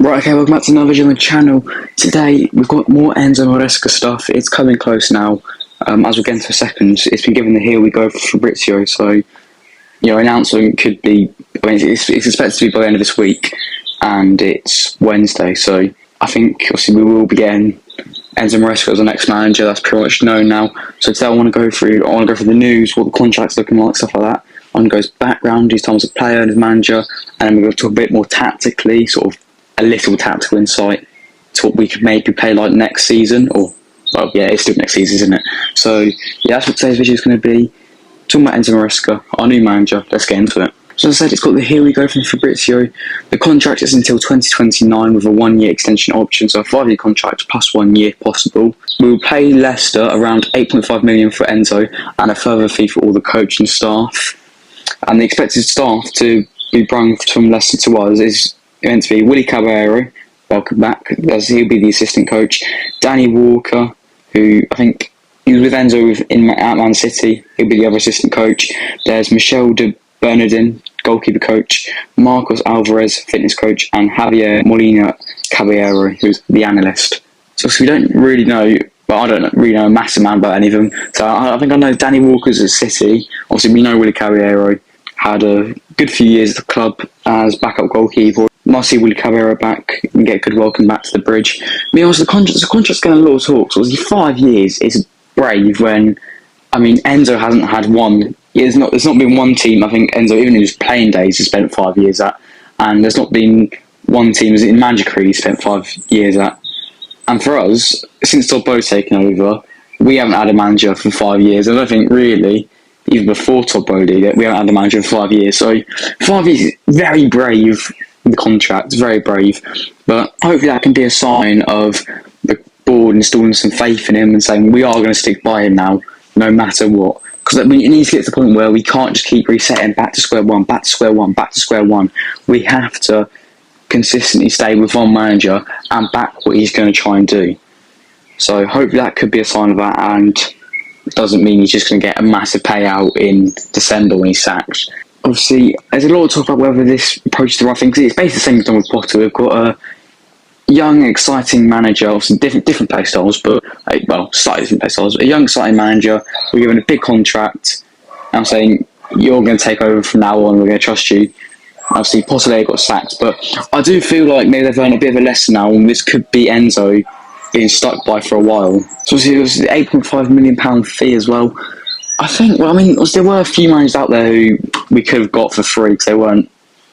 Right, okay, welcome back to another video on the channel. Today, we've got more Enzo Maresca stuff. It's coming close now. As we'll get into a second, it's been given the here we go for Fabrizio, so, announcement could be, it's expected to be by the end of this week, and it's Wednesday, so I think, obviously, we will be getting Enzo Maresca as the next manager. That's pretty much known now. So today I want to go through the news, what the contract's looking like, stuff like that. I want to go his background, his time as a player and as manager, and then we're going to talk a bit more tactically, sort of a little tactical insight to what we could maybe play like next season, it's still next season, isn't it? So yeah, that's what today's video is going to be. Talking about Enzo Maresca, our new manager. Let's get into it. So as I said, it's got the here we go from Fabrizio. The contract is until 2029 with a 1-year extension option, so a 5-year contract plus 1 year possible. We will pay Leicester around 8.5 million for Enzo and a further fee for all the coaching staff. And the expected staff to be brung from Leicester to us is going to be Willy Caballero, welcome back, as he'll be the assistant coach. Danny Walker, who I think he was with Enzo at Man City, he'll be the other assistant coach. There's Michel de Bernardin, goalkeeper coach, Marcos Alvarez, fitness coach, and Javier Molina Caballero, who's the analyst. So we don't really know, I don't really know a massive amount about any of them. So I think I know Danny Walker's at City. Obviously we know Willy Caballero had a good few years at the club as backup goalkeeper. Might see Willy Caballero back and get a good welcome back to the bridge. The contract's getting a lot of talk. So 5 years is brave when, Enzo hasn't had one. There's not been one team, I think Enzo, even in his playing days, he spent 5 years at. And there's not been one team in manager career he spent 5 years at. And for us, since Todd taken over, we haven't had a manager for 5 years. I don't think really, even before Todd Bowley, that we haven't had a manager for 5 years. So 5 years is very brave. The contract, very brave, but hopefully that can be a sign of the board installing some faith in him and saying we are going to stick by him now, no matter what. Because it needs to get to the point where we can't just keep resetting back to square one, back to square one, back to square one. We have to consistently stay with one manager and back what he's going to try and do. So hopefully that could be a sign of that, and it doesn't mean he's just going to get a massive payout in December when he's sacked. Obviously, there's a lot of talk about whether this approach is the right thing, because it's basically the same we've done with Potter. We've got a young, exciting manager, obviously different play styles, but, slightly different play styles. A young, exciting manager, we're given a big contract, and I'm saying, you're going to take over from now on, we're going to trust you. Obviously, Potter got sacked, but I do feel like maybe they've learned a bit of a lesson now, and this could be Enzo being stuck by for a while. So obviously, it was the £8.5 million fee as well. I think, there were a few managers out there who we could have got for free because they weren't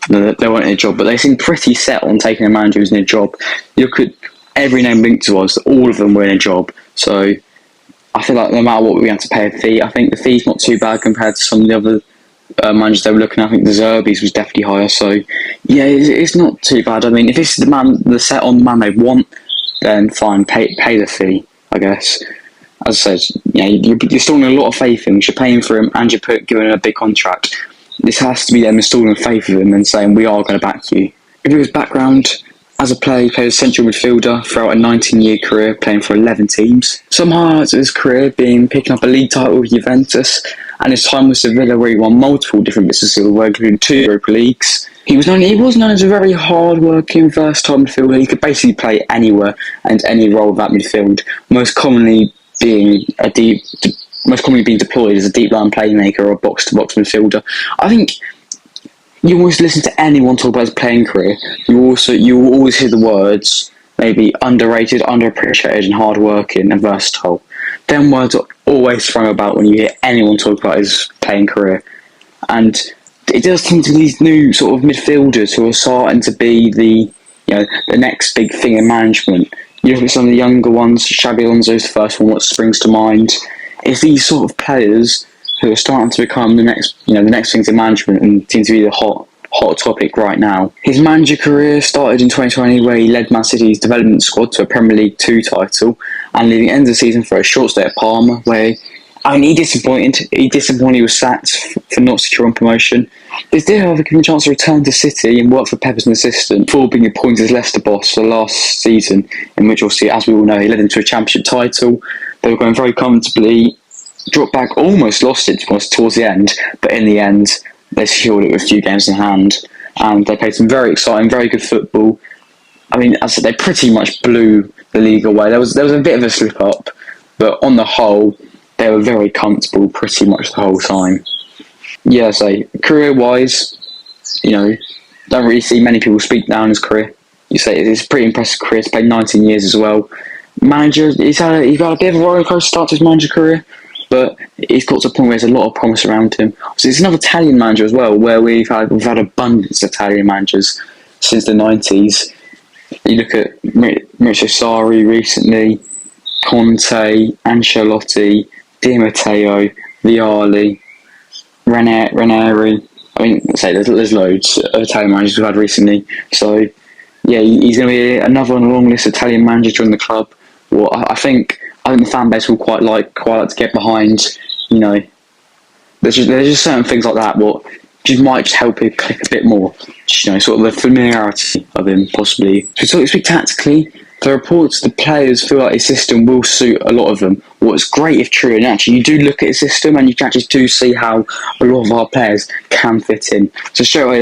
in a job, but they seemed pretty set on taking a manager who's in a job. You look at every name linked to us, all of them were in a job. So I feel like no matter what we had to pay a fee, I think the fee's not too bad compared to some of the other managers they were looking at. I think the Zerbi's was definitely higher. So yeah, it's not too bad. If this is the set on the man they want, then fine, pay the fee, I guess. As I said, you're installing a lot of faith in him. You're paying for him and you're giving him a big contract. This has to be them installing faith in him and saying, we are going to back you. If his background as a player, he played as central midfielder throughout a 19-year career, playing for 11 teams. Some highlights of his career being picking up a league title with Juventus, and his time with Sevilla where he won multiple different bits of silverware, including 2 Europa Leagues. He was known as a very hard-working, versatile midfielder. He could basically play anywhere and any role of that midfield, most commonly being deployed as a deep line playmaker or a box-to-box midfielder. I think you always listen to anyone talk about his playing career. You will always hear the words maybe underrated, underappreciated, and hardworking and versatile. Them words are always thrown about when you hear anyone talk about his playing career, and it does tend to be these new sort of midfielders who are starting to be the next big thing in management. You look at some of the younger ones, Xabi Alonso's the first one, what springs to mind. It's these sort of players who are starting to become the next things in management and seem to be the hot topic right now. His manager career started in 2020 where he led Man City's development squad to a Premier League 2 title, and leaving end of the season for a short stay at Parma where he disappointed. He was sacked for not securing promotion. He did, however, give him a chance to return to City and work for Pep as an assistant before being appointed as Leicester boss for last season, in which, obviously, as we all know, he led them to a championship title. They were going very comfortably, dropped back, almost lost it towards the end, but in the end, they secured it with a few games in hand. And they played some very exciting, very good football. I mean, as I said, they pretty much blew the league away. There was a bit of a slip up, but on the whole, they were very comfortable pretty much the whole time. Yeah, so career wise, you know, don't really see many people speak down his career. You say it's a pretty impressive career. He's played 19 years as well. Manager, he's had a bit of a roller coaster start to his manager career, but he's got to a point where there's a lot of promise around him. So it's another Italian manager as well, where we've had abundance of Italian managers since the 90s. You look at Maurizio Sarri recently, Conte, Ancelotti, Di Matteo, Vialli, Ranieri. I mean, say there's loads of Italian managers we've had recently. So yeah, he's going to be another on the long list of Italian managers joining the club. Well, I think the fan base will quite like to get behind. You know, there's just certain things like that what just might just help it click a bit more. You know, sort of the familiarity of him possibly. So to speak tactically, the reports the players feel like his system will suit a lot of them. What's great if true, and actually you do look at his system and you can actually do see how a lot of our players can fit in. So straight away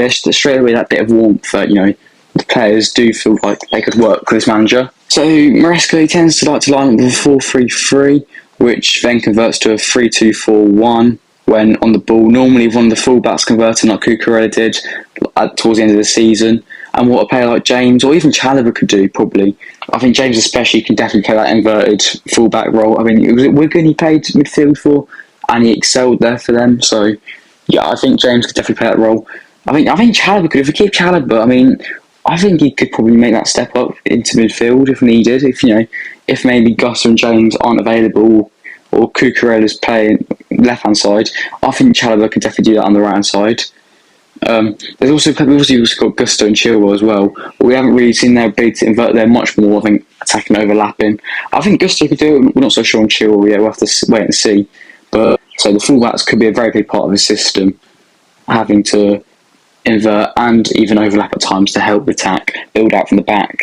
that bit of warmth that, you know, the players do feel like they could work with this manager. So Maresca tends to like to line up with a 4-3-3, which then converts to a 3-2-4-1 when on the ball. Normally one of the fullbacks converting like Cucurella did towards the end of the season. And what a player like James or even Chalobah could do, probably. I think James especially can definitely play that inverted fullback role. I mean, it was at Wigan he played midfield for, and he excelled there for them. So, yeah, I think James could definitely play that role. I think Chalobah could. If we keep Chalobah, I mean, I think he could probably make that step up into midfield if needed. If maybe Gus and James aren't available or Cucurella's playing left hand side, I think Chalobah could definitely do that on the right hand side. We've also got Gusto and Chilwell as well. But we haven't really seen their ability to invert there much more. I think attacking overlapping. I think Gusto could do it. We're not so sure on Chilwell yet. We'll have to wait and see. But so the fullbacks could be a very big part of his system, having to invert and even overlap at times to help the attack build out from the back.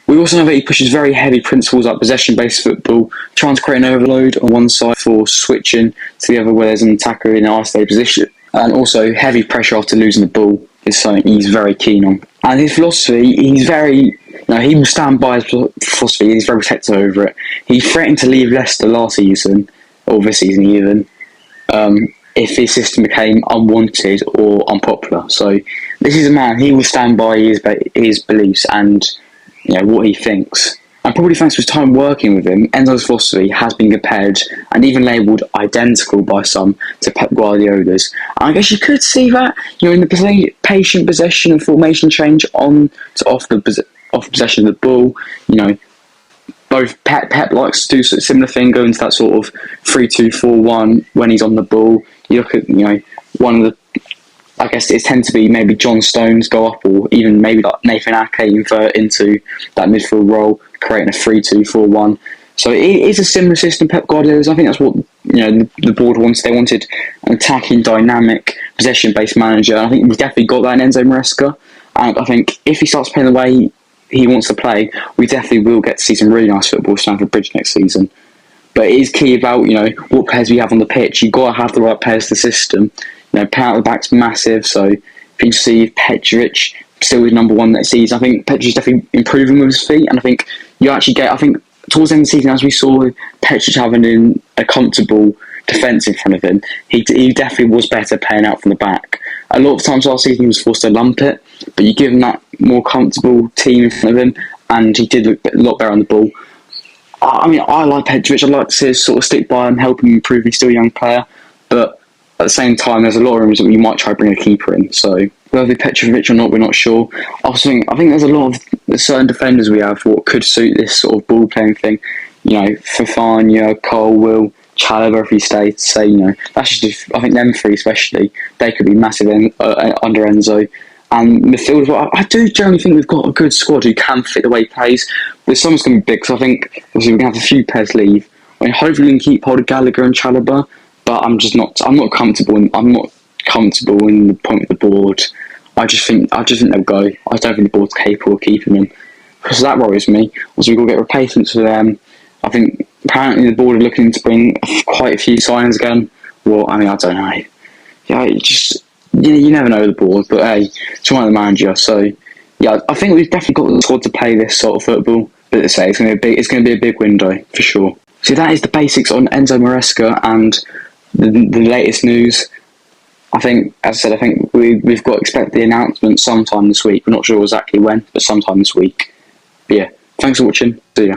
We also know that he pushes very heavy principles like possession-based football, trying to create an overload on one side for switching to the other where there's an attacker in an isolated position. And also heavy pressure after losing the ball is something he's very keen on. And his philosophy, he will stand by his philosophy, he's very protective over it. He threatened to leave Leicester last season, or this season even, if his system became unwanted or unpopular. So this is a man, he will stand by his beliefs and, you know, what he thinks. And probably thanks to his time working with him, Enzo's philosophy has been compared and even labelled identical by some to Pep Guardiola's. And I guess you could see that, you know, in the patient possession and formation change on to off possession of the ball. You know, both Pep likes to do a similar thing, go into that sort of 3-2-4-1 when he's on the ball. You look at, you know, one of the, I guess it tends to be maybe John Stones go up, or even maybe like Nathan Ake invert into that midfield role, creating a 3-2-4-1. So it is a similar system Pep Guardiola's. I think that's what, you know, the board wants. They wanted an attacking, dynamic, possession-based manager. And I think we've definitely got that in Enzo Maresca. And I think if he starts playing the way he wants to play, we definitely will get to see some really nice football at Stamford Bridge next season. But it is key about, you know, what players we have on the pitch. You've got to have the right players to the system. You know, power at the back's massive, so if you see Petrovic still is number one next season, I think Petrovic's definitely improving with his feet, and I think you actually get, I think towards the end of the season, as we saw Petrovic having a comfortable defence in front of him, he definitely was better playing out from the back. A lot of times last season he was forced to lump it, but you give him that more comfortable team in front of him, and he did look a lot better on the ball. I mean, I like Petrovic, I'd like to see us sort of stick by him, help him improve, he's still a young player, but at the same time, there's a lot of rumours that we might try to bring a keeper in. So whether Petrovic or not, we're not sure. I think there's a lot of certain defenders we have what could suit this sort of ball playing thing. You know, Fafana, Cole, Will, Chalobah if he stays. Say, you know, that's just, I think them three especially, they could be massive under Enzo. And midfield as well. I do generally think we've got a good squad who can fit the way he plays. But someone's going to be big, so I think obviously we're going to have a few players leave. I mean, hopefully we can keep hold of Gallagher and Chalobah. But I'm not comfortable in the point of the board. I just think they'll go. I don't think the board's capable of keeping them, because that worries me. Also, we've got to get replacements for them. I think apparently the board are looking to bring quite a few signings again. Well, I mean, I don't know. Yeah, you never know the board, but hey, it's one of the manager, so yeah, I think we've definitely got the squad to play this sort of football. But to say, it's going to be a big window for sure. So that is the basics on Enzo Maresca and the latest news. I think, as I said, I think we've got to expect the announcement sometime this week. We're not sure exactly when, but sometime this week. But yeah, thanks for watching. See ya.